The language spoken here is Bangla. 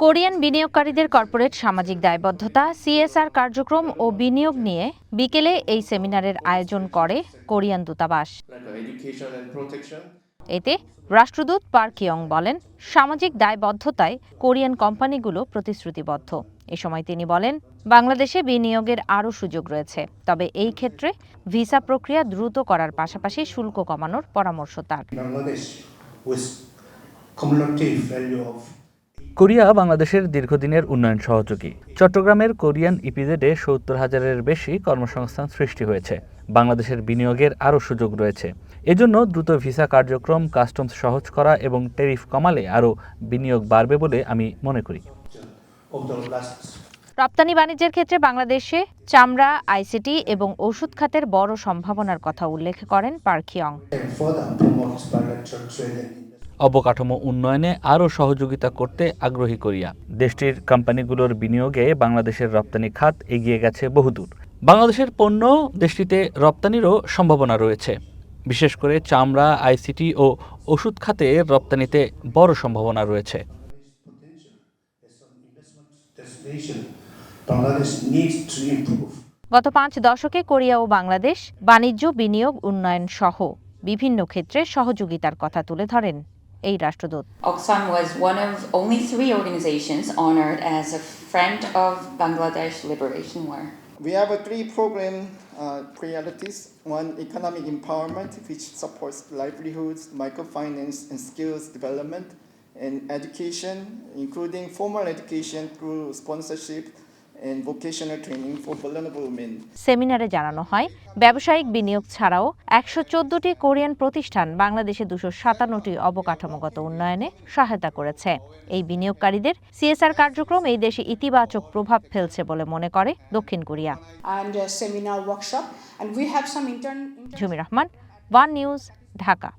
কোরিয়ান বিনিয়োগকারীদের কর্পোরেট সামাজিক দায়বদ্ধতা, সিএসআর কার্যক্রম ও বিনিয়োগ নিয়ে বিকেলে এই সেমিনারের আয়োজন করে কোরিয়ান দূতাবাস। এতে রাষ্ট্রদূত পার্ক ইয়ং বলেন, সামাজিক দায়বদ্ধতায় কোরিয়ান কোম্পানিগুলো প্রতিশ্রুতিবদ্ধ। এ সময় তিনি বলেন, বাংলাদেশে বিনিয়োগের আরও সুযোগ রয়েছে, তবে এই ক্ষেত্রে ভিসা প্রক্রিয়া দ্রুত করার পাশাপাশি শুল্ক কমানোর পরামর্শ তার। কোরিয়া বাংলাদেশের দীর্ঘদিনের উন্নয়ন সহযোগী। চট্টগ্রামের কোরিয়ান ইপিজেডে ৭০,০০০-এর বেশি কর্মসংস্থান সৃষ্টি হয়েছে। বাংলাদেশের বিনিয়োগের আরও সুযোগ রয়েছে। এজন্য দ্রুত ভিসা কার্যক্রম, কাস্টমস সহজ করা এবং ট্যারিফ কমালে আরও বিনিয়োগ বাড়বে বলে আমি মনে করি। রপ্তানি বাণিজ্যের ক্ষেত্রে বাংলাদেশে চামড়া, আইসিটি এবং ওষুধ খাতের বড় সম্ভাবনার কথা উল্লেখ করেন পার্ক ইয়ং। অবকাঠামো উন্নয়নে আরও সহযোগিতা করতে আগ্রহী কোরিয়া। দেশটির কোম্পানিগুলোর বিনিয়োগে বাংলাদেশের রপ্তানি খাত এগিয়ে গেছে বহুদূর। বাংলাদেশের পণ্য দেশটিতে রপ্তানিরও সম্ভাবনা রয়েছে। বিশেষ করে চামড়া, আইসিটি ও ওষুধ খাতে রপ্তানিতে বড় সম্ভাবনা রয়েছে। গত 5 দশকে কোরিয়া ও বাংলাদেশ বাণিজ্য, বিনিয়োগ, উন্নয়ন সহ বিভিন্ন ক্ষেত্রে সহযোগিতার কথা তুলে ধরেন এই রাষ্ট্রদূত। Oxfam was one of only 3 organizations honored as a friend of Bangladesh Liberation War. We have 3 program priorities. One, economic empowerment, which supports livelihoods, microfinance, and skills development, and education, including formal education through sponsorship and vocational training for vulnerable women. সেমিনারে জানানো হয়, ব্যবসায়িক বিনিয়োগ ছাড়াও 114টি কোরিয়ান প্রতিষ্ঠান বাংলাদেশে 257টি অবকাঠামোগত উন্নয়নে সহায়তা করেছে। এই বিনিয়োগকারীদের সিএসআর কার্যক্রম এই দেশে ইতিবাচক প্রভাব ফেলছে বলে মনে করে দক্ষিণ Korea. ঝুমি Rahman, one news, Dhaka.